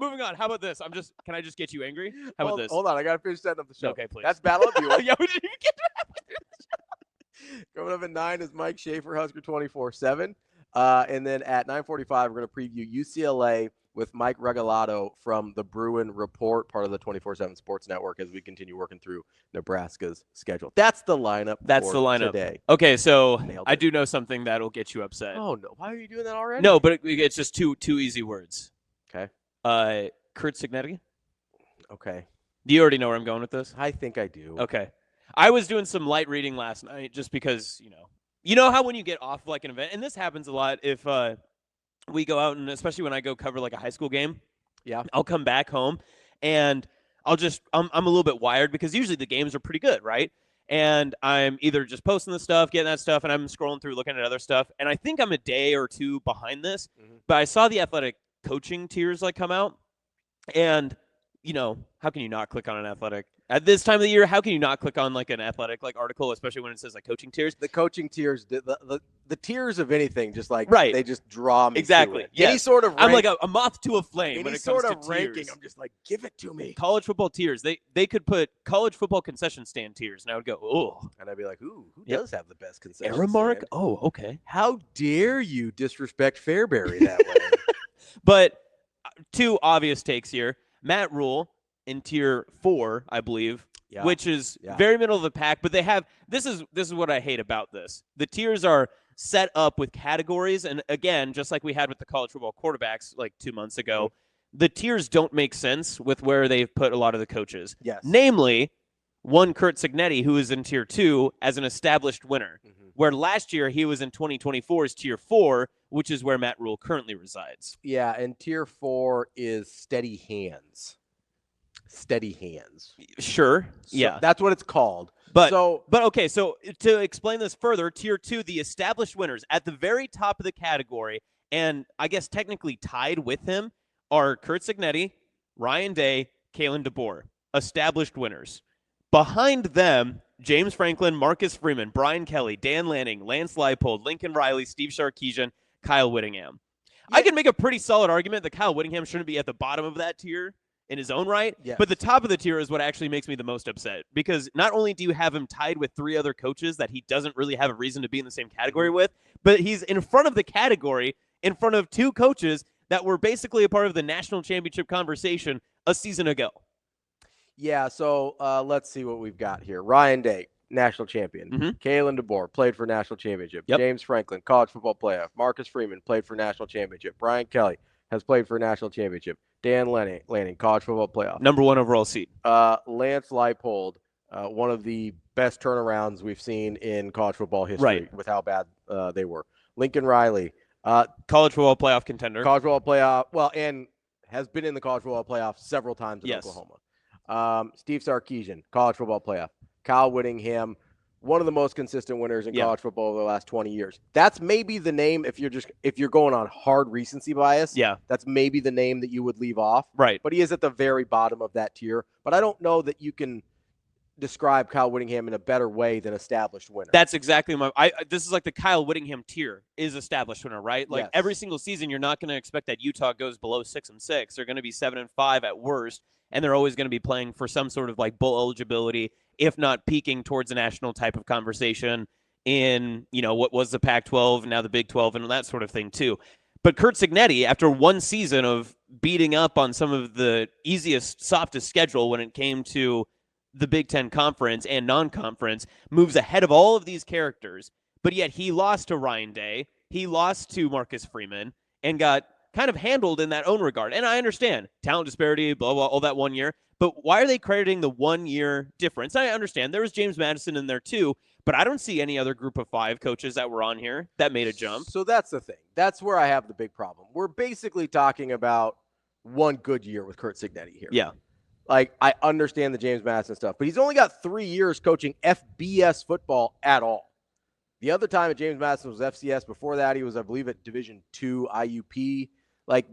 moving on. How about this? Can I just get you angry? How about this? Hold on, I gotta finish setting up the show. Okay, please. That's Battle of Buell. Yeah, we didn't even get to that. Coming up at 9 is Mike Schaefer, Husker 24/7. And then at 9:45, we're going to preview UCLA with Mike Regalado from the Bruin Report, part of the 24/7 Sports Network, as we continue working through Nebraska's schedule. That's the lineup. That's the lineup today. Okay, so I do know something that'll get you upset. Oh no! Why are you doing that already? No, but it's just two easy words. Okay. Curt Cignetti. Okay. Do you already know where I'm going with this? I think I do. Okay. I was doing some light reading last night just because, you know how when you get off like an event, and this happens a lot if we go out, and especially when I go cover like a high school game, I'll come back home and I'm a little bit wired because usually the games are pretty good, right? And I'm either just posting the stuff, getting that stuff, and I'm scrolling through looking at other stuff. And I think I'm a day or two behind this, but I saw the athletic coaching tiers like come out, and how can you not click on an athletic at this time of the year? How can you not click on like an athletic like article, especially when it says like coaching tiers? The coaching tiers, the tiers of anything, just like right. They just draw me. Exactly. Yes. Any sort of I'm like a moth to a flame when it comes to ranking. tiers. I'm just like, give it to me. College football tiers. They could put college football concession stand tiers, and I would go, oh. And I'd be like, ooh, who does have the best concession Aramark? stand? Oh, okay. How dare you disrespect Fairbury that way? But two obvious takes here. Matt Rhule in tier 4, I believe, which is very middle of the pack. But they have this is what I hate about this. The tiers are set up with categories, and again, just like we had with the college football quarterbacks like 2 months ago, the tiers don't make sense with where they've put a lot of the coaches. Yes. Namely, one Curt Cignetti, who is in tier 2 as an established winner, where last year he was in 2024's tier 4, which is where Matt Rhule currently resides. Yeah, and tier 4 is steady hands. Steady hands. Sure. So that's what it's called. But okay, so to explain this further, tier 2, the established winners at the very top of the category, and I guess technically tied with him, are Curt Cignetti, Ryan Day, Kalen DeBoer, established winners. Behind them, James Franklin, Marcus Freeman, Brian Kelly, Dan Lanning, Lance Leipold, Lincoln Riley, Steve Sarkisian, Kyle Whittingham. Yeah. I can make a pretty solid argument that Kyle Whittingham shouldn't be at the bottom of that tier in his own right, but the top of the tier is what actually makes me the most upset, because not only do you have him tied with 3 other coaches that he doesn't really have a reason to be in the same category with, but he's in front of the category in front of 2 coaches that were basically a part of the national championship conversation a season ago. Yeah, so let's see what we've got here. Ryan Day, national champion. Kalen DeBoer, played for national championship. James Franklin, college football playoff. Marcus Freeman, played for national championship. Brian Kelly has played for national championship. Dan Lanning, college football playoff. Number 1 overall seed. Lance Leipold, one of the best turnarounds we've seen in college football history with how bad they were. Lincoln Riley. College football playoff contender. College football playoff, and has been in the college football playoff several times in Oklahoma. Steve Sarkisian, college football playoff. Kyle Whittingham, one of the most consistent winners in college football over the last 20 years. That's maybe the name if you're going on hard recency bias. Yeah. That's maybe the name that you would leave off. Right. But he is at the very bottom of that tier. But I don't know that you can describe Kyle Whittingham in a better way than established winner. That's exactly this is like the Kyle Whittingham tier is established winner, right? Like every single season, you're not going to expect that Utah goes below 6-6. They're going to be 7-5 at worst, and they're always going to be playing for some sort of like bowl eligibility, if not peaking towards a national type of conversation in, what was the Pac-12, now the Big 12, and that sort of thing too. But Curt Cignetti, after one season of beating up on some of the easiest, softest schedule when it came to the Big Ten Conference and non-conference, moves ahead of all of these characters, but yet he lost to Ryan Day, he lost to Marcus Freeman, and got kind of handled in that own regard. And I understand talent disparity, blah, blah, all that 1 year. But why are they crediting the 1 year difference? I understand there was James Madison in there too, but I don't see any other group of 5 coaches that were on here that made a jump. So that's the thing. That's where I have the big problem. We're basically talking about one good year with Curt Cignetti here. Yeah. Like, I understand the James Madison stuff, but he's only got 3 years coaching FBS football at all. The other time at James Madison was FCS. Before that, he was, I believe, at Division II IUP. Like,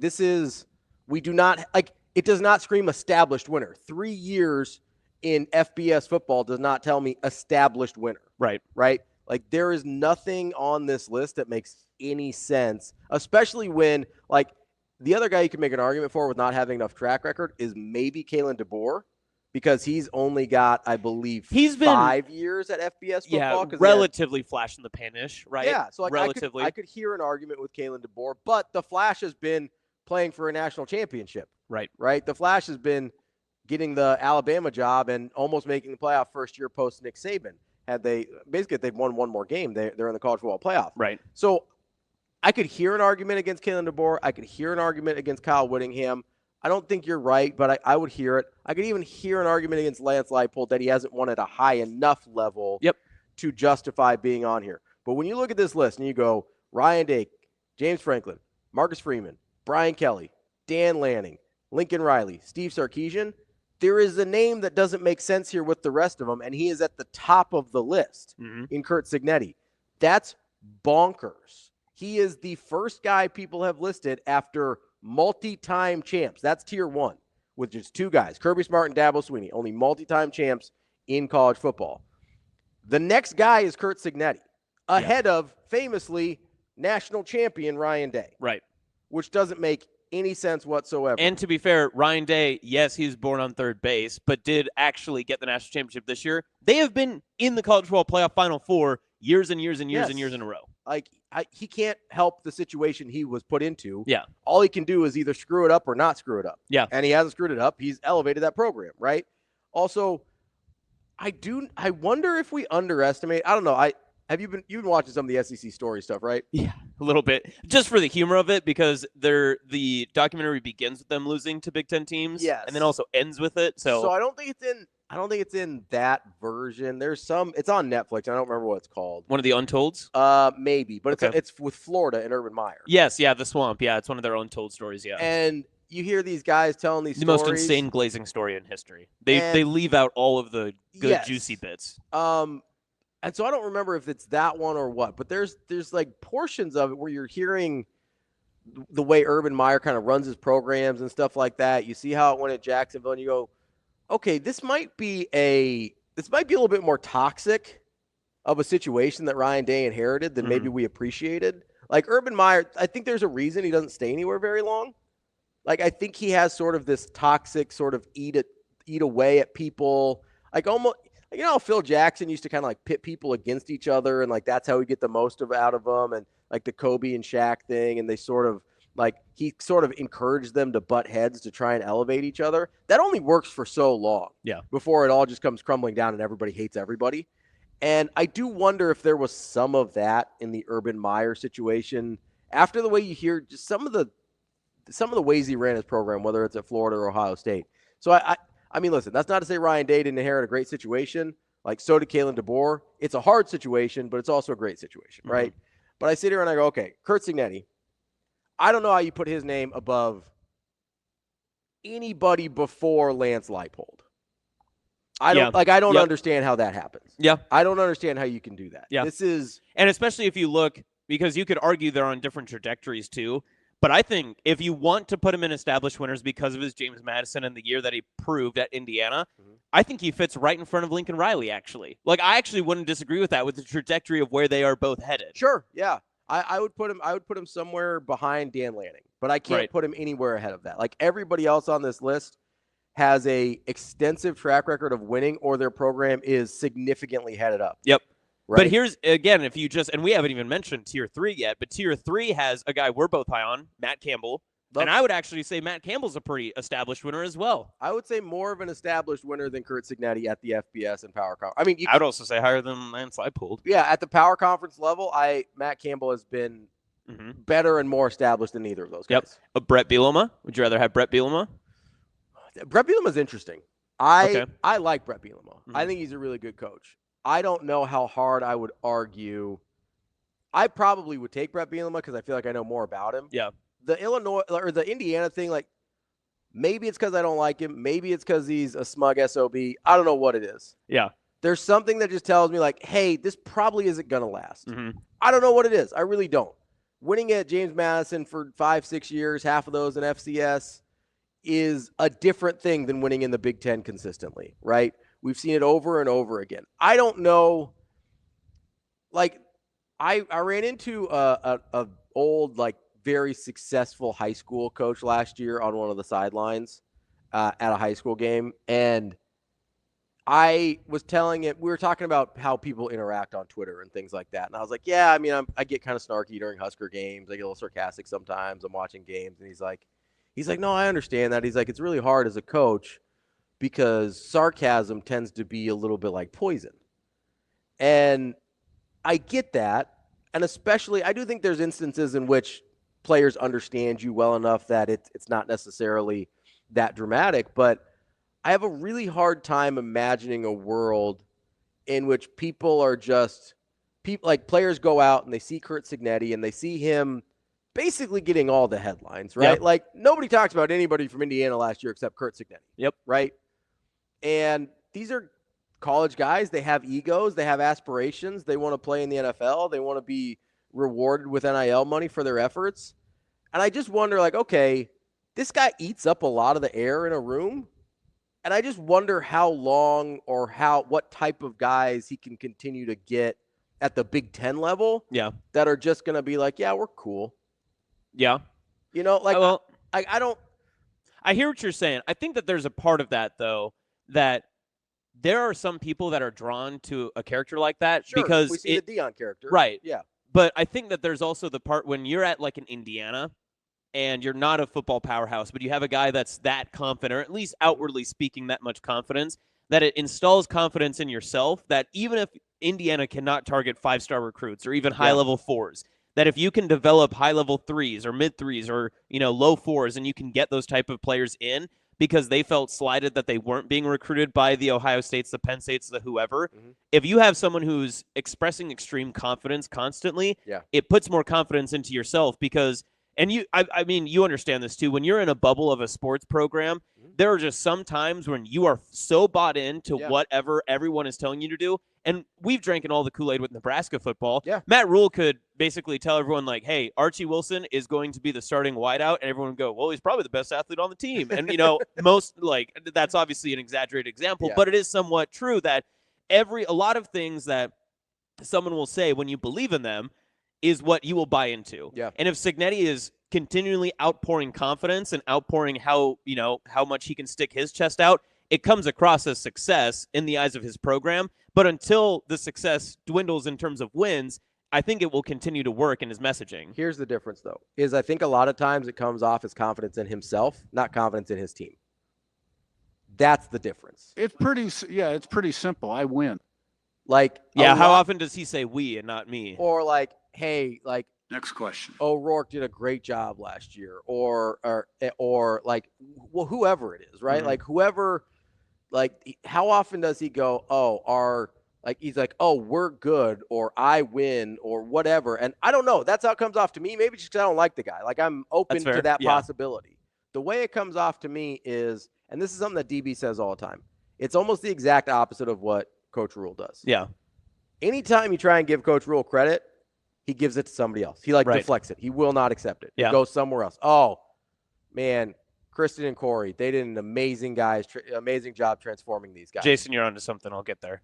it does not scream established winner. 3 years in FBS football does not tell me established winner. Right. Right? Like, there is nothing on this list that makes any sense, especially when, like, The other guy you can make an argument for with not having enough track record is maybe Kalen DeBoer, because he's only got, I believe, he's been 5 years at FBS football. Yeah, relatively flash in the pan-ish, right? Yeah, so like relatively. I could hear an argument with Kalen DeBoer, but the Flash has been playing for a national championship. Right. The Flash has been getting the Alabama job and almost making the playoff first year post Nick Saban. If they've won one more game, they're in the college football playoff. Right. So I could hear an argument against Kalen DeBoer. I could hear an argument against Kyle Whittingham. I don't think you're right, but I would hear it. I could even hear an argument against Lance Leipold that he hasn't won at a high enough level to justify being on here. But when you look at this list and you go Ryan Day, James Franklin, Marcus Freeman, Brian Kelly, Dan Lanning, Lincoln Riley, Steve Sarkisian, there is a name that doesn't make sense here with the rest of them, and he is at the top of the list in Curt Cignetti. That's bonkers. He is the first guy people have listed after multi-time champs. That's tier 1 with just 2 guys, Kirby Smart and Dabo Swinney, only multi-time champs in college football. The next guy is Curt Cignetti, ahead of, famously, national champion Ryan Day. Right. Which doesn't make any sense whatsoever. And to be fair, Ryan Day, yes, he was born on third base, but did actually get the national championship this year. They have been in the college football playoff Final Four years and years and years and years in a row. He can't help the situation he was put into. Yeah. All he can do is either screw it up or not screw it up. Yeah. And he hasn't screwed it up. He's elevated that program, right? Also, I wonder if we underestimate. I don't know. You've been watching some of the SEC story stuff, right? Yeah, a little bit. Just for the humor of it, because the documentary begins with them losing to Big Ten teams, and then also ends with it. So I don't think it's in that version. There's some. It's on Netflix. I don't remember what it's called. One of the Untolds? Maybe, but it's with Florida and Urban Meyer. Yes, yeah, the swamp. Yeah, it's one of their Untold stories. Yeah, and you hear these guys telling these stories. The most insane glazing story in history. They leave out all of the good juicy bits. And so I don't remember if it's that one or what, but there's like portions of it where you're hearing the way Urban Meyer kind of runs his programs and stuff like that. You see how it went at Jacksonville, and you go, okay, this might be a little bit more toxic of a situation that Ryan Day inherited than maybe we appreciated. Like Urban Meyer, I think there's a reason he doesn't stay anywhere very long. Like I think he has sort of this toxic sort of eat away at people, like almost. You know how Phil Jackson used to kind of like pit people against each other, and like that's how we get the most out of them, and like the Kobe and Shaq thing, and they sort of like he sort of encouraged them to butt heads to try and elevate each other. That only works for so long, before it all just comes crumbling down and everybody hates everybody. And I do wonder if there was some of that in the Urban Meyer situation after the way you hear just some of the ways he ran his program, whether it's at Florida or Ohio State. So I mean, listen, that's not to say Ryan Day didn't inherit a great situation. Like, so did Kalen DeBoer. It's a hard situation, but it's also a great situation, right? But I sit here and I go, okay, Curt Cignetti, I don't know how you put his name above anybody before Lance Leipold. I don't understand how that happens. Yeah. I don't understand how you can do that. Yeah. And especially if you look, because you could argue they're on different trajectories too. But I think if you want to put him in established winners because of his James Madison and the year that he proved at Indiana, I think he fits right in front of Lincoln Riley, actually. Like, I actually wouldn't disagree with that, with the trajectory of where they are both headed. Sure, yeah. I would put him somewhere behind Dan Lanning, but I can't put him anywhere ahead of that. Like, everybody else on this list has a extensive track record of winning, or their program is significantly headed up. Yep. Right. But here's, again, if you just, and we haven't even mentioned Tier 3 yet, but Tier 3 has a guy we're both high on, Matt Campbell. And I would actually say Matt Campbell's a pretty established winner as well. I would say more of an established winner than Curt Cignetti at the FBS and Power Conference. I mean, I would also say higher than Lance Leipold. Yeah, at the Power Conference level, Matt Campbell has been better and more established than either of those guys. Yep. Brett Bielema. Would you rather have Brett Bielema? Brett Bielema is interesting. I like Brett Bielema. I think he's a really good coach. I don't know how hard I would argue. I probably would take Brett Bielema because I feel like I know more about him. Yeah. The Illinois or the Indiana thing, like maybe it's because I don't like him. Maybe it's because he's a smug SOB. I don't know what it is. Yeah. There's something that just tells me like, hey, this probably isn't going to last. I don't know what it is. I really don't. Winning at James Madison for 5-6 years, half of those in FCS, is a different thing than winning in the Big Ten consistently, right? We've seen it over and over again. I don't know. Like, I ran into a old like very successful high school coach last year on one of the sidelines at a high school game. And I was telling it, we were talking about how people interact on Twitter and things like that. And I was like, yeah, I mean, I get kind of snarky during Husker games. I get a little sarcastic sometimes. I'm watching games. And he's like, no, I understand that. He's like, it's really hard as a coach because sarcasm tends to be a little bit like poison. And I get that. And especially, I do think there's instances in which players understand you well enough that it's not necessarily that dramatic. But I have a really hard time imagining a world in which people are just like players go out and they see Curt Cignetti and they see him basically getting all the headlines, right? Yep. Like nobody talks about anybody from Indiana last year except Curt Cignetti. Yep. Right. And these are college guys. They have egos. They have aspirations. They want to play in the NFL. They want to be rewarded with NIL money for their efforts. And I just wonder, like, okay, this guy eats up a lot of the air in a room. And I just wonder how long or what type of guys he can continue to get at the Big Ten level. Yeah. That are just going to be like, yeah, we're cool. Yeah. You know, like, well, I don't. I hear what you're saying. I think that there's a part of that, though, that there are some people that are drawn to a character like that. Sure, because we see the Deion character. Right. Yeah. But I think that there's also the part when you're at like an Indiana and you're not a football powerhouse, but you have a guy that's that confident, or at least outwardly speaking that much confidence, that it installs confidence in yourself that even if Indiana cannot target 5-star recruits or even high-level 4s, that if you can develop high-level 3s or mid-3s or, low 4s and you can get those type of players in because they felt slighted that they weren't being recruited by the Ohio States, the Penn States, the whoever. Mm-hmm. If you have someone who's expressing extreme confidence constantly, it puts more confidence into yourself because – and I mean, you understand this too. When you're in a bubble of a sports program, there are just some times when you are so bought into whatever everyone is telling you to do. And we've drank in all the Kool-Aid with Nebraska football. Yeah. Matt Rhule could basically tell everyone, like, hey, Archie Wilson is going to be the starting wideout. And everyone would go, well, he's probably the best athlete on the team. And, that's obviously an exaggerated example, but it is somewhat true that a lot of things that someone will say when you believe in them is what you will buy into. Yeah. And if Signetti is continually outpouring confidence and outpouring how much he can stick his chest out, it comes across as success in the eyes of his program. But until the success dwindles in terms of wins, I think it will continue to work in his messaging. Here's the difference, though, is I think a lot of times it comes off as confidence in himself, not confidence in his team. That's the difference. It's pretty simple. I win. Like, how often does he say we and not me? Or like, hey, like, next question. O'Rourke did a great job last year, or like, well, whoever it is, right? Mm-hmm. Like whoever, like, how often does he go, he's like, oh, we're good, or I win, or whatever. And I don't know. That's how it comes off to me. Maybe just because I don't like the guy. Like, I'm open to that possibility. The way it comes off to me is, and this is something that DB says all the time, it's almost the exact opposite of what Coach Rhule does. Yeah. Anytime you try and give Coach Rhule credit, he gives it to somebody else. He deflects it. He will not accept it. He goes somewhere else. Oh, man, Kristen and Corey, they did an amazing job transforming these guys. Jason, you're onto something. I'll get there.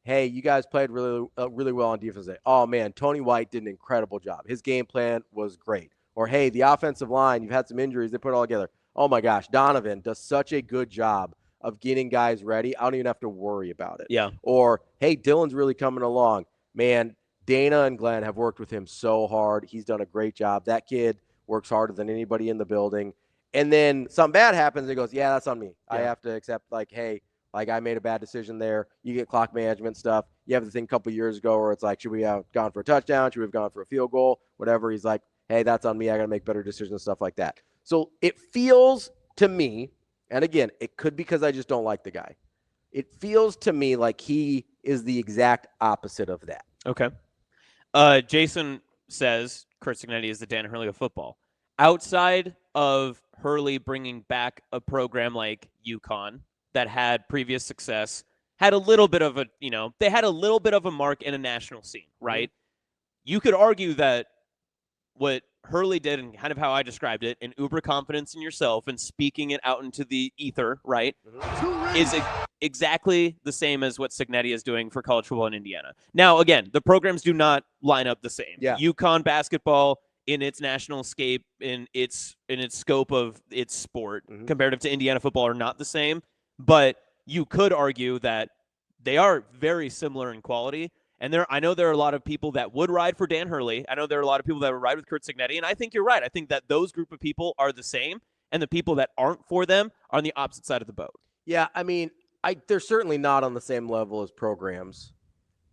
Hey, you guys played really, really well on defense today. Oh, man, Tony White did an incredible job. His game plan was great. Or, hey, the offensive line, you've had some injuries. They put it all together. Oh, my gosh, Donovan does such a good job of getting guys ready. I don't even have to worry about it. Yeah. Or, hey, Dylan's really coming along. Man, Dana and Glenn have worked with him so hard. He's done a great job. That kid works harder than anybody in the building. And then something bad happens. And he goes, yeah, that's on me. Yeah. I have to accept, like, hey, like, I made a bad decision there. You get clock management stuff. You have the thing a couple years ago where it's like, should we have gone for a touchdown? Should we have gone for a field goal? Whatever. He's like, hey, that's on me. I got to make better decisions, stuff like that. So it feels to me, and again, it could be because I just don't like the guy. It feels to me like he is the exact opposite of that. Okay. Jason says Curt Cignetti is the Dan Hurley of football. Outside of Hurley bringing back a program like UConn that had previous success, had a little bit of they had a little bit of a mark in a national scene, right? Mm-hmm. You could argue that what Hurley did and kind of how I described it, an uber confidence in yourself and speaking it out into the ether, right, is exactly the same as what Signetti is doing for college football in Indiana. Now, again, the programs do not line up the same. Yeah. UConn basketball in its national scape, in its scope of its sport, comparative to Indiana football, are not the same. But you could argue that they are very similar in quality. And I know there are a lot of people that would ride for Dan Hurley. I know there are a lot of people that would ride with Curt Cignetti. And I think you're right. I think that those group of people are the same. And the people that aren't for them are on the opposite side of the boat. Yeah, I mean, they're certainly not on the same level as programs.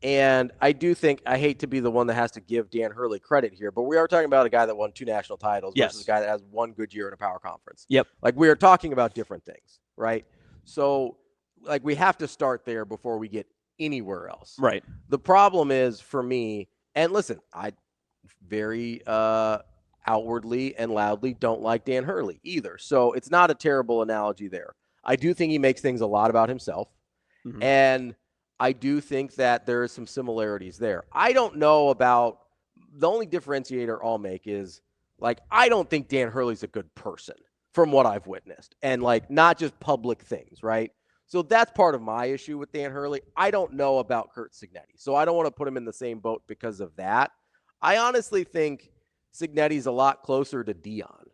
And I do think, I hate to be the one that has to give Dan Hurley credit here, but we are talking about a guy that won 2 national titles versus a guy that has 1 good year in a power conference. Yep. Like, we are talking about different things, right? So, like, we have to start there before we get anywhere else. Right. The problem is, for me, and listen, I very outwardly and loudly don't like Dan Hurley either. So it's not a terrible analogy there. I do think he makes things a lot about himself. And I do think that there is some similarities there. I don't know about the only differentiator I'll make is, like, I don't think Dan Hurley's a good person from what I've witnessed, and, like, not just public things, right? So that's part of my issue with Dan Hurley. I don't know about Curt Cignetti, so I don't want to put him in the same boat because of that. I honestly think Signetti's a lot closer to Dion.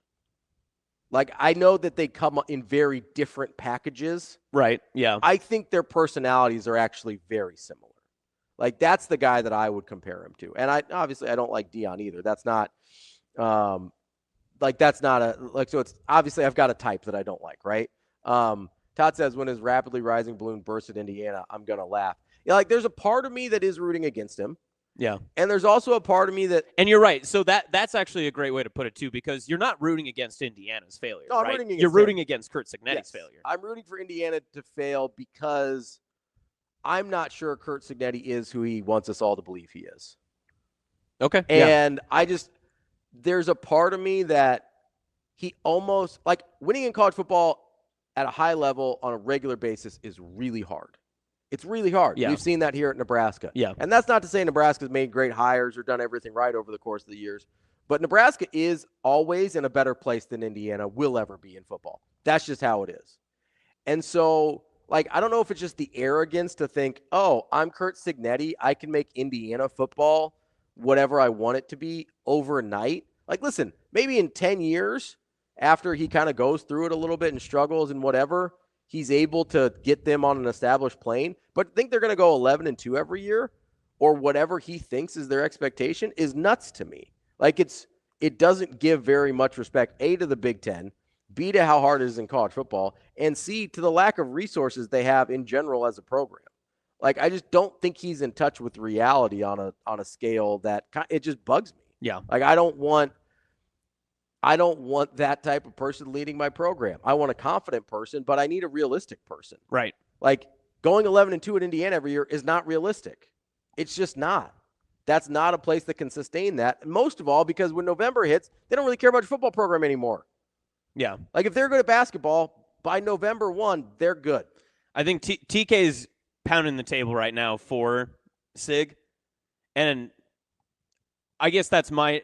Like, I know that they come in very different packages. Right, yeah. I think their personalities are actually very similar. Like, that's the guy that I would compare him to. And obviously I don't like Dion either. That's not so it's obviously I've got a type that I don't like, right? Todd says, when his rapidly rising balloon bursts at Indiana, I'm going to laugh. Yeah, like, there's a part of me that is rooting against him. Yeah. And there's also a part of me that... And you're right. So that's actually a great way to put it, too, because you're not rooting against Indiana's failure, no, right? You're rooting against Curt Cignetti's failure. I'm rooting for Indiana to fail because I'm not sure Curt Cignetti is who he wants us all to believe he is. Okay. And there's a part of me that he almost... Like, winning in college football at a high level on a regular basis is really hard. It's really hard. Yeah. We've seen that here at Nebraska. Yeah. And that's not to say Nebraska's made great hires or done everything right over the course of the years. But Nebraska is always in a better place than Indiana will ever be in football. That's just how it is. And so, like, I don't know if it's just the arrogance to think, oh, I'm Curt Cignetti. I can make Indiana football whatever I want it to be overnight. Like, listen, maybe in 10 years, after he kind of goes through it a little bit and struggles and whatever, he's able to get them on an established plane. But think they're going to go 11-2 every year, or whatever he thinks is their expectation, is nuts to me. Like, it doesn't give very much respect, A, to the Big Ten, B, to how hard it is in college football, and C, to the lack of resources they have in general as a program. Like, I just don't think he's in touch with reality on a scale that it just bugs me. Yeah. Like, I don't want that type of person leading my program. I want a confident person, but I need a realistic person. Right. Like, going 11-2 at Indiana every year is not realistic. It's just not. That's not a place that can sustain that. Most of all, because when November hits, they don't really care about your football program anymore. Yeah. Like, if they're good at basketball, by November 1, they're good. I think TK's pounding the table right now for Sig. And I guess that's I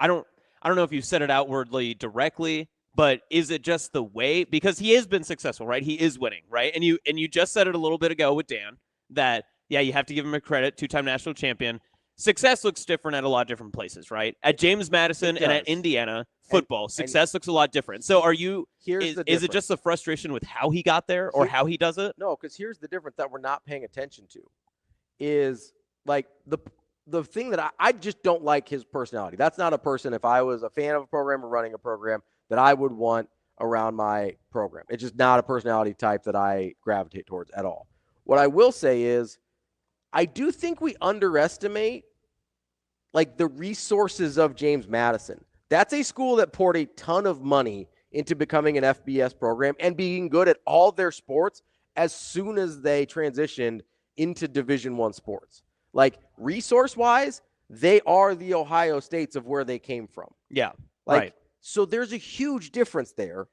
don't know if you said it outwardly directly, but is it just the way? Because he has been successful, right? He is winning, right? And you just said it a little bit ago with Dan that, yeah, you have to give him a credit, 2-time national champion. Success looks different at a lot of different places, right? At James Madison and at Indiana football, success looks a lot different. So is it just the frustration with how he got there or how he does it? No, because here's the difference that we're not paying attention to is, like, the thing that I just don't like his personality. That's not a person, if I was a fan of a program or running a program, that I would want around my program. It's just not a personality type that I gravitate towards at all. What I will say is, I do think we underestimate, like, the resources of James Madison. That's a school that poured a ton of money into becoming an FBS program and being good at all their sports as soon as they transitioned into Division I sports. Like, resource-wise, they are the Ohio States of where they came from. Yeah, like, right. So there's a huge difference there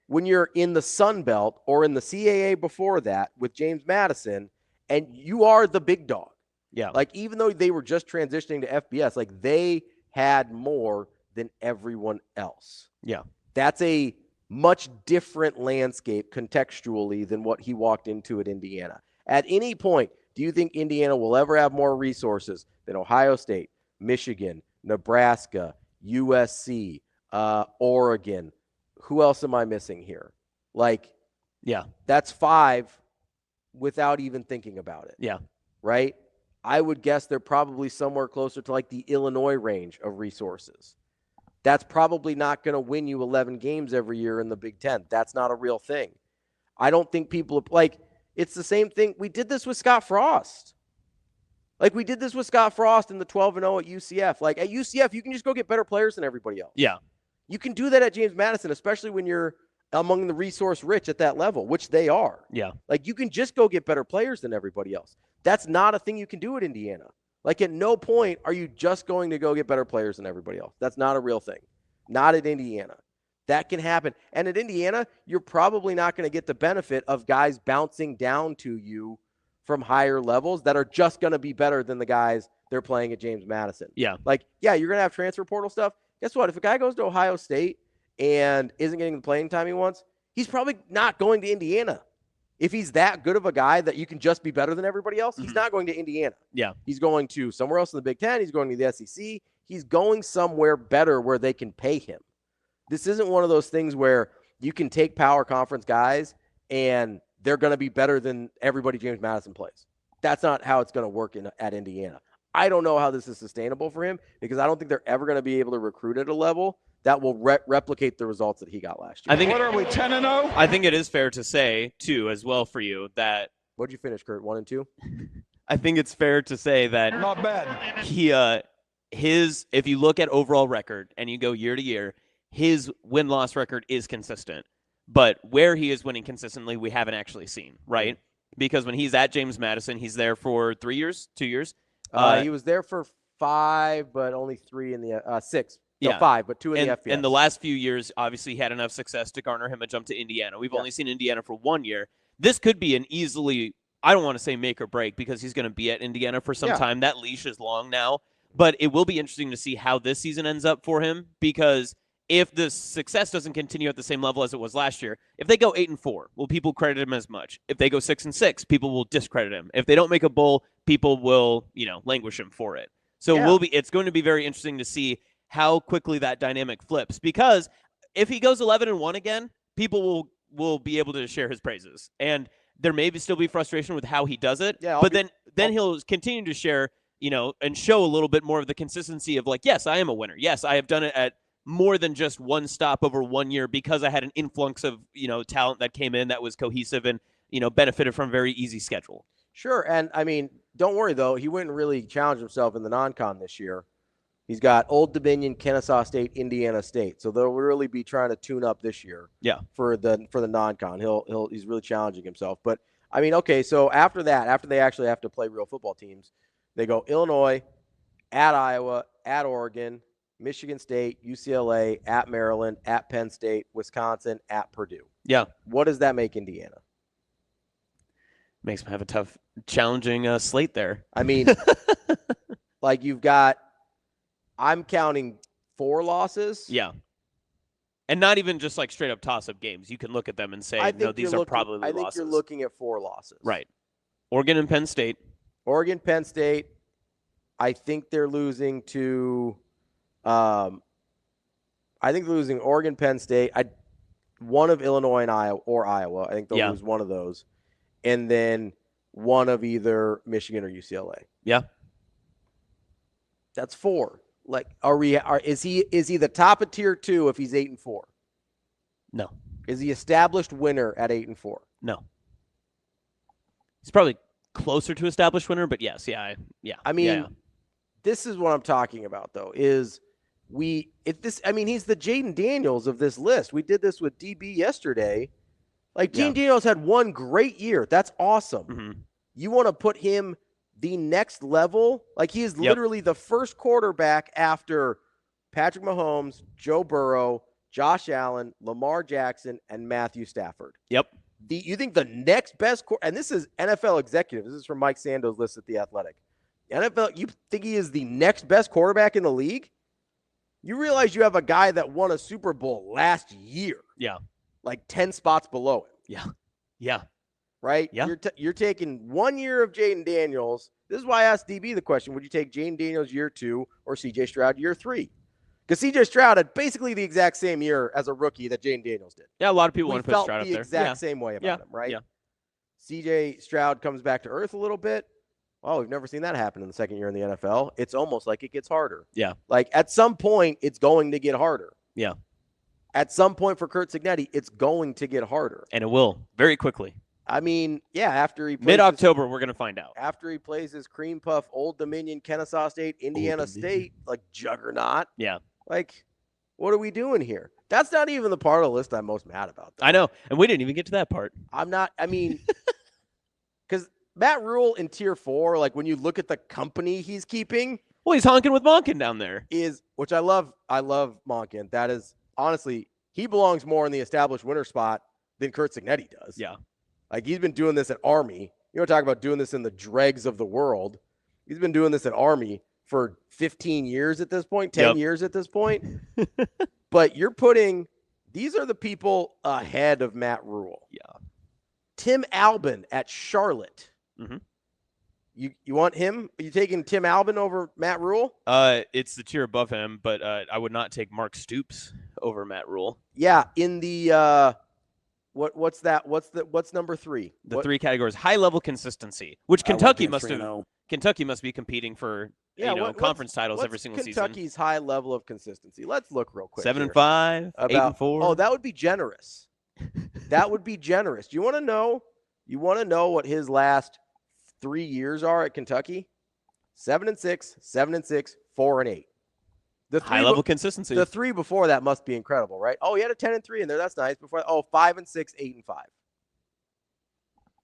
when you're in the Sun Belt or in the CAA before that with James Madison, and you are the big dog. Yeah. Like, even though they were just transitioning to FBS, like, they had more than everyone else. Yeah. That's a much different landscape contextually than what he walked into at Indiana. At any point, do you think Indiana will ever have more resources than Ohio State, Michigan, Nebraska, USC, Oregon. Who else am I missing here? Like, yeah, that's 5 without even thinking about it. Yeah. Right? I would guess they're probably somewhere closer to like the Illinois range of resources. That's probably not going to win you 11 games every year in the Big Ten. That's not a real thing. I don't think people like, it's the same thing. We did this with Scott Frost. Like, we did this with Scott Frost in the 12-0 at UCF. Like, at UCF, you can just go get better players than everybody else. Yeah. You can do that at James Madison, especially when you're among the resource rich at that level, which they are. Yeah. Like, you can just go get better players than everybody else. That's not a thing you can do at Indiana. Like, at no point are you just going to go get better players than everybody else. That's not a real thing. Not at Indiana. That can happen. And at Indiana, you're probably not going to get the benefit of guys bouncing down to you from higher levels that are just going to be better than the guys they're playing at James Madison. Yeah. Like, yeah, you're going to have transfer portal stuff. Guess what? If a guy goes to Ohio State and isn't getting the playing time he wants, he's probably not going to Indiana. If he's that good of a guy that you can just be better than everybody else, he's not going to Indiana. Yeah. He's going to somewhere else in the Big Ten. He's going to the SEC. He's going somewhere better where they can pay him. This isn't one of those things where you can take power conference guys and they're going to be better than everybody James Madison plays. That's not how it's going to work at Indiana. I don't know how this is sustainable for him because I don't think they're ever going to be able to recruit at a level that will replicate the results that he got last year. What are we, 10-0? I think it is fair to say, too, as well for you, that... What'd you finish, Curt? 1 and 2? I think it's fair to say that... Not bad. If you look at overall record and you go year to year, his win-loss record is consistent. But where he is winning consistently, we haven't actually seen, right? Because when he's at James Madison, he's there for 3 years, 2 years. He was there for 5, but only 3 in the 6. No, Yeah. 5, but 2 in the FBS. And the last few years, obviously, he had enough success to garner him a jump to Indiana. We've only seen Indiana for 1 year. This could be an easily, I don't want to say make or break because he's going to be at Indiana for some time. That leash is long now. But it will be interesting to see how this season ends up for him because if the success doesn't continue at the same level as it was last year, if they go 8-4, will people credit him as much? If they go 6-6, people will discredit him. If they don't make a bowl, people will, languish him for it. So it's going to be very interesting to see how quickly that dynamic flips because if he goes 11-1 again, people will be able to share his praises. And there may still be frustration with how he does it, but then he'll continue to share, and show a little bit more of the consistency of like, yes, I am a winner. Yes, I have done it at more than just one stop over 1 year because I had an influx of, talent that came in that was cohesive and, benefited from a very easy schedule. Sure. And I mean, don't worry though. He wouldn't really challenge himself in the non-con this year. He's got Old Dominion, Kennesaw State, Indiana State. So they'll really be trying to tune up this year. Yeah. For the non-con. He's really challenging himself. But I mean, okay, so after they actually have to play real football teams, they go Illinois, at Iowa, at Oregon, Michigan State, UCLA, at Maryland, at Penn State, Wisconsin, at Purdue. Yeah. What does that make Indiana? Makes him have a tough, challenging slate there. I mean, like you've got, I'm counting 4 losses. Yeah. And not even just like straight up toss-up games. You can look at them and say, no, these are probably losses. I think you're looking at 4 losses. Right. Oregon and Penn State. Oregon, Penn State. I think they're losing to I think they're losing Oregon, Penn State. One of Illinois and Iowa. I think they'll lose one of those. And then one of either Michigan or UCLA. Yeah. That's 4. Like, is he the top of tier 2 if he's 8-4? No. Is he established winner at 8-4? No. He's probably closer to established winner, but yes, yeah. I mean, this is what I'm talking about though. He's the Jaden Daniels of this list. We did this with DB yesterday. Like Jaden Daniels had one great year. That's awesome. Mm-hmm. You want to put him the next level? Like he is literally the first quarterback after Patrick Mahomes, Joe Burrow, Josh Allen, Lamar Jackson, and Matthew Stafford. Yep. You think the next best and this is NFL executive. This is from Mike Sando's list at The Athletic. NFL, you think he is the next best quarterback in the league? You realize you have a guy that won a Super Bowl last year. Yeah. Like 10 spots below him. Yeah. Yeah. right? Yeah. You're taking 1 year of Jaden Daniels. This is why I asked DB the question, would you take Jaden Daniels year 2 or CJ Stroud year 3? Because CJ Stroud had basically the exact same year as a rookie that Jaden Daniels did. Yeah, a lot of people want to put felt Stroud up the there. exact same way about him, right? Yeah. CJ Stroud comes back to earth a little bit. Oh, we've never seen that happen in the second year in the NFL. It's almost like it gets harder. Yeah. Like at some point, it's going to get harder. Yeah. At some point for Curt Cignetti, it's going to get harder. And it will very quickly. I mean, yeah, after he plays mid-October, we're going to find out. After he plays his cream puff, Old Dominion, Kennesaw State, Indiana State, like juggernaut. Yeah. Like, what are we doing here? That's not even the part of the list I'm most mad about, though. I know. And we didn't even get to that part. Because Matt Rhule in Tier 4, like when you look at the company he's keeping. Well, he's honking with Monken down there. Which I love Monken. That is, honestly, he belongs more in the established winner spot than Curt Cignetti does. Yeah. Like he's been doing this at Army. You know, talk about doing this in the dregs of the world. He's been doing this at Army for 15 years at this point, 10 years at this point. But these are the people ahead of Matt Rhule. Yeah. Tim Albin at Charlotte. Mm-hmm. You want him? Are you taking Tim Albin over Matt Rhule? It's the tier above him, but I would not take Mark Stoops over Matt Rhule. Yeah, in the what's that? What's number 3? Three categories: high level consistency, which Kentucky must be competing for. Conference titles every single season. Kentucky's high level of consistency. Let's look real quick. 7-5, 8-4. Oh, that would be generous. That would be generous. Do you want to know? You want to know what his last 3 years are at Kentucky? 7-6, 7-6, 4-8. The high level consistency. The 3 before that must be incredible, right? Oh, he had a 10-3 in there. That's nice. Before 5-6,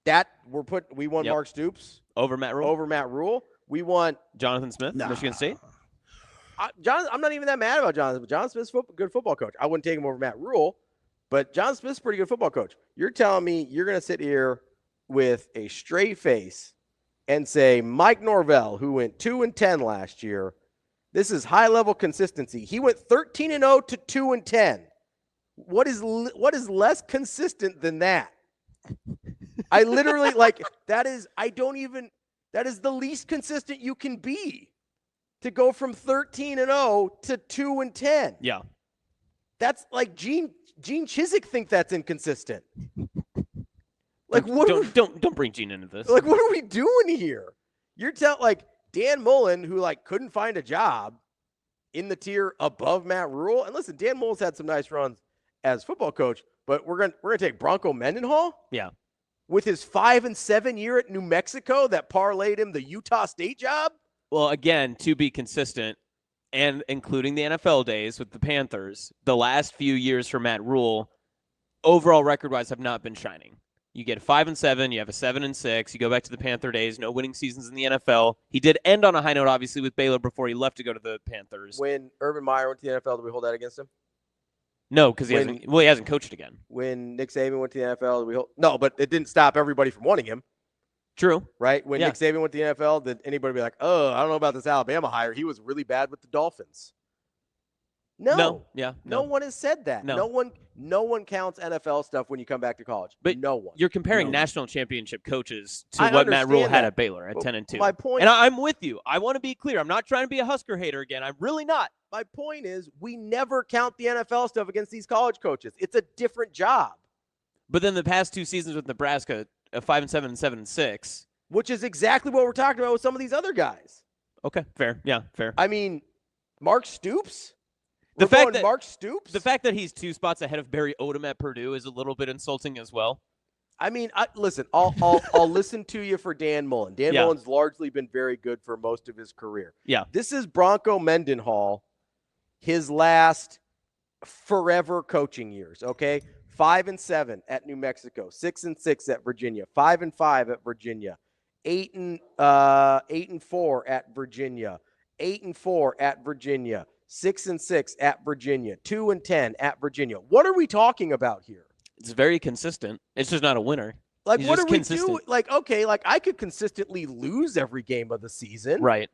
8-5. We won Mark Stoops over Matt Rhule. We want Jonathan Smith, Michigan State. I'm not even that mad about Jonathan. But Jonathan Smith's good football coach. I wouldn't take him over Matt Rhule, but Jonathan Smith's a pretty good football coach. You're telling me you're going to sit here with a straight face and say Mike Norvell, who went 2-10 last year, this is high-level consistency. He went 13-0 to 2-10. What is less consistent than that? I literally that is the least consistent you can be to go from 13-0 to 2-10. Yeah. That's like Gene Chizik think that's inconsistent. Don't bring Gene into this. Like, what are we doing here? You're Dan Mullen, who couldn't find a job in the tier above Matt Rhule. And listen, Dan Mullen's had some nice runs as football coach, but we're gonna take Bronco Mendenhall. Yeah. With his 5-7 year at New Mexico that parlayed him the Utah State job? Well, again, to be consistent, and including the NFL days with the Panthers, the last few years for Matt Rhule, overall record-wise, have not been shining. You get 5-7, you have a 7-6, you go back to the Panther days, no winning seasons in the NFL. He did end on a high note, obviously, with Baylor before he left to go to the Panthers. When Urban Meyer went to the NFL, did we hold that against him? No, because he hasn't coached again. When Nick Saban went to the NFL, no, but it didn't stop everybody from wanting him. True. Right? When Nick Saban went to the NFL, did anybody be like, oh, I don't know about this Alabama hire. He was really bad with the Dolphins. No. No one has said that. No one counts NFL stuff when you come back to college. But no one. You're comparing national championship coaches to what Matt Rhule had at Baylor at 10-2. My point, and I'm with you. I want to be clear. I'm not trying to be a Husker hater again. I'm really not. My point is we never count the NFL stuff against these college coaches. It's a different job. But then the past 2 seasons with Nebraska, 5-7 and 7-6. Which is exactly what we're talking about with some of these other guys. Okay, fair. Yeah, fair. I mean, Mark Stoops? The fact that Mark Stoops? The fact that he's 2 spots ahead of Barry Odom at Purdue is a little bit insulting as well. I mean, listen, I'll listen to you for Dan Mullen. Dan Mullen's largely been very good for most of his career. Yeah. This is Bronco Mendenhall, his last forever coaching years, okay? 5-7 at New Mexico, 6-6 at Virginia, 5-5 at Virginia, 8-4 at Virginia, 8-4 at Virginia, 6-6 at Virginia, 2-10 at Virginia. What are we talking about here? It's very consistent. It's just not a winner. Like, what are we doing? Like, okay, I could consistently lose every game of the season. Right.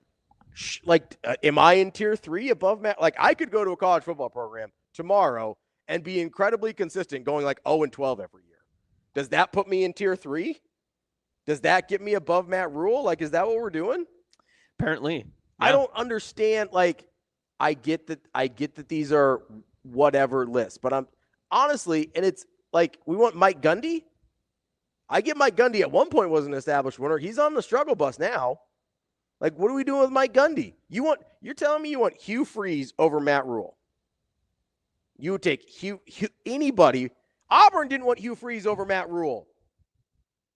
Am I in tier 3 above Matt? Like, I could go to a college football program tomorrow and be incredibly consistent, going 0-12 every year. Does that put me in tier 3? Does that get me above Matt Rhule? Like, is that what we're doing? Apparently. Yeah. I don't understand. Like, I get that these are whatever lists, but I'm honestly, and it's like, we want Mike Gundy. I get Mike Gundy at one point was an established winner. He's on the struggle bus now. Like, what are we doing with Mike Gundy? You're telling me you want Hugh Freeze over Matt Rhule? You would take anybody. Auburn didn't want Hugh Freeze over Matt Rhule.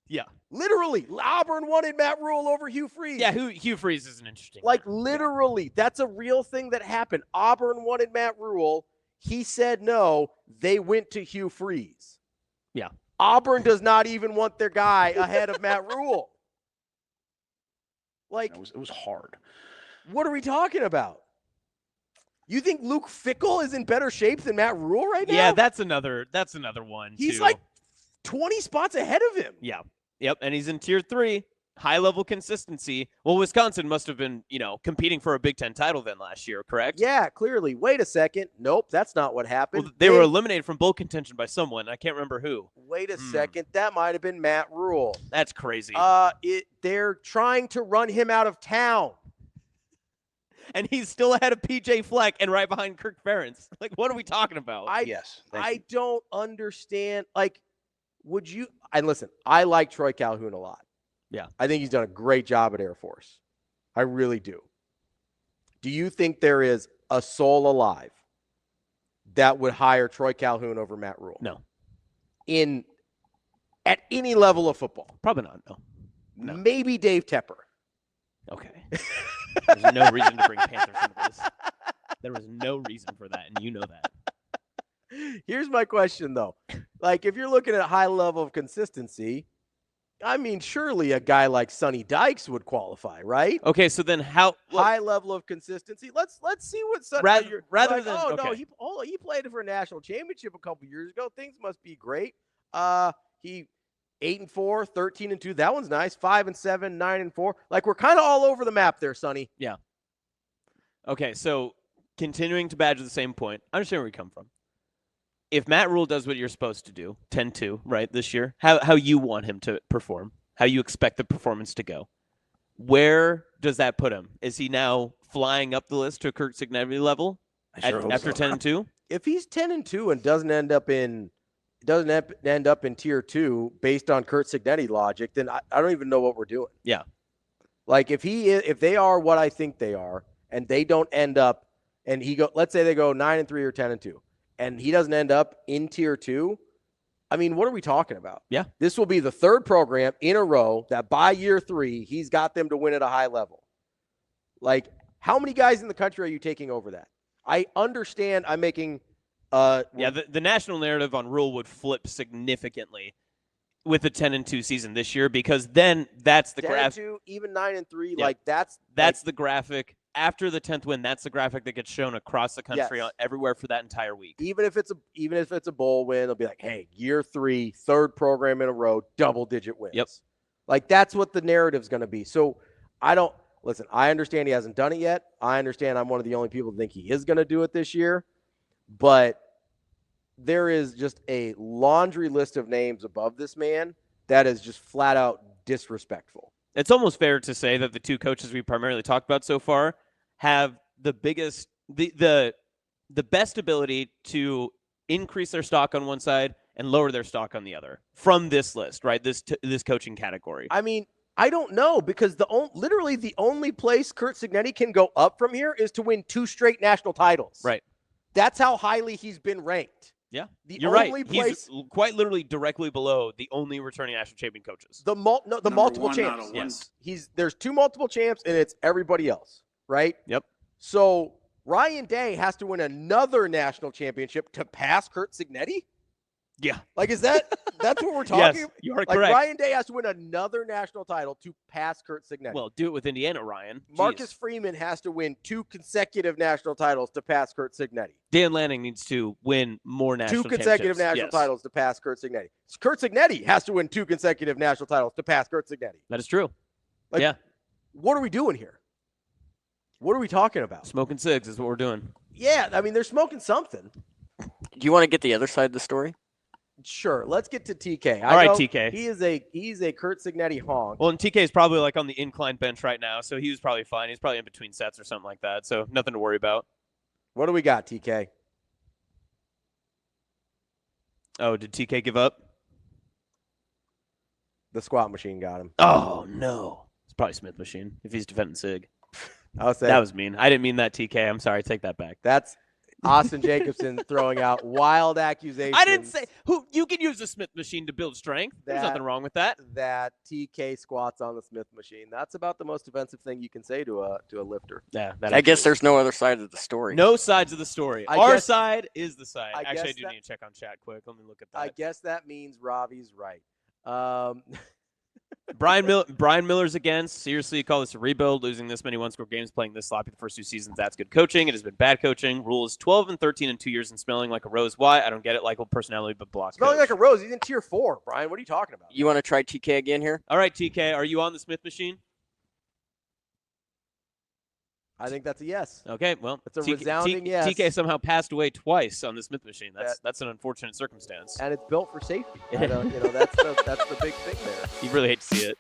Yeah. Literally, Auburn wanted Matt Rhule over Hugh Freeze. Yeah, Hugh Freeze is an interesting Like, one. literally, that's a real thing that happened. Auburn wanted Matt Rhule. He said no. They went to Hugh Freeze. Yeah. Auburn does not even want their guy ahead of Matt Rhule. Like, It was hard. What are we talking about? You think Luke Fickell is in better shape than Matt Rhule right now? Yeah, that's another one. He's too. like 20 spots ahead of him. Yeah. Yep. And he's in tier 3, high level consistency. Well, Wisconsin must have been, competing for a Big Ten title then last year, correct? Yeah, clearly. Wait a second. Nope, that's not what happened. Well, they were eliminated from bowl contention by someone. I can't remember who. Wait a second. That might have been Matt Rhule. That's crazy. They're trying to run him out of town. And he's still ahead of PJ Fleck and right behind Kirk Ferentz. Like, what are we talking about? I don't understand. Like, would you – and listen, I like Troy Calhoun a lot. Yeah. I think he's done a great job at Air Force. I really do. Do you think there is a soul alive that would hire Troy Calhoun over Matt Rhule? No. At any level of football? Probably not, no. Maybe Dave Tepper. Okay. There's no reason to bring Panthers into this. There was no reason for that, and you know that. Here's my question, though. Like, if you're looking at a high level of consistency, I mean, surely a guy like Sonny Dykes would qualify, right? Okay, so then how high level of consistency? Let's see what Sonny. Rather than no, he played for a national championship a couple years ago. Things must be great. He 8-4, 13-2. That one's nice. 5-7, 9-4. Like, we're kind of all over the map there, Sonny. Yeah. Okay, so continuing to badger the same point, I understand where we come from. If Matt Rhule does what you're supposed to do, 10-2, right, this year, how you want him to perform, how you expect the performance to go, where does that put him? Is he now flying up the list to a Curt Cignetti level after 10-2? If he's 10-2 and doesn't end up in tier 2 based on Curt Cignetti logic, then I don't even know what we're doing. Yeah. Like, if they are what I think they are, and they don't end up, and let's say they go 9-3 or 10-2. And he doesn't end up in tier 2, I mean, what are we talking about? Yeah. This will be the third program in a row that by year 3, he's got them to win at a high level. Like, how many guys in the country are you taking over that? I understand I'm making the national narrative on Rhule would flip significantly with the 10-2 season this year, because then that's the graphic. 10-2, even 9-3, yeah. like that's the graphic. After the 10th win, that's the graphic that gets shown across the country, everywhere for that entire week. Even if it's a bowl win, they'll be like, hey, year 3, third program in a row, double-digit wins. Yep. Like, that's what the narrative's going to be. So I understand he hasn't done it yet. I understand I'm one of the only people that think he is going to do it this year. But there is just a laundry list of names above this man that is just flat out disrespectful. It's almost fair to say that the two coaches we primarily talked about so far have the biggest, the best ability to increase their stock on one side and lower their stock on the other from this list, right? This coaching category. I mean, I don't know, because literally the only place Curt Cignetti can go up from here is to win 2 straight national titles. Right. That's how highly he's been ranked. Yeah, You're right. He's quite literally directly below the only returning national champion coaches. The multiple champs. Yes. There's 2 multiple champs, and it's everybody else, right? Yep. So Ryan Day has to win another national championship to pass Curt Cignetti? Yeah. Like, that's what we're talking about? Yes, you are like, correct. Ryan Day has to win another national title to pass Curt Cignetti. Well, do it with Indiana, Ryan. Marcus Freeman has to win 2 consecutive national titles to pass Curt Cignetti. Dan Lanning needs to win more national 2 consecutive national titles to pass Curt Cignetti. Curt Cignetti has to win 2 consecutive national titles to pass Curt Cignetti. That is true. Like, yeah. What are we doing here? What are we talking about? Smoking cigs is what we're doing. Yeah, I mean, they're smoking something. Do you want to get the other side of the story? Sure. Let's get to TK. All right, TK. He's a Curt Cignetti honk. Well, and TK is probably like on the incline bench right now, so he was probably fine. He's probably in between sets or something like that, so nothing to worry about. What do we got, TK? Oh, did TK give up? The squat machine got him. Oh, no. It's probably Smith machine if he's defending Sig. That was mean. I didn't mean that, TK. I'm sorry. Take that back. That's Austin Jacobsen throwing out wild accusations. I didn't say you can use the Smith machine to build strength. There's nothing wrong with that. That TK squats on the Smith machine. That's about the most offensive thing you can say to a lifter. Yeah, I guess there's no other side of the story. No sides of the story. Our side is the side. Actually, I do need to check on chat quick. Let me look at that. I guess that means Ravi's right. Brian Miller's against. Seriously, you call this a rebuild? Losing this many one-score games, playing this sloppy the first 2 seasons, that's good coaching. It has been bad coaching. Rhule is 12-13 in 2 years and smelling like a rose. Why? I don't get it. Likable personality, but block. Smelling like a rose. He's in tier 4, Brian. What are you talking about? You want to try TK again here? All right, TK. Are you on the Smith machine? I think that's a yes. Okay, well, it's a resounding yes. TK somehow passed away twice on the Smith machine. That's an unfortunate circumstance. And it's built for safety. That's the big thing there. You really hate to see it.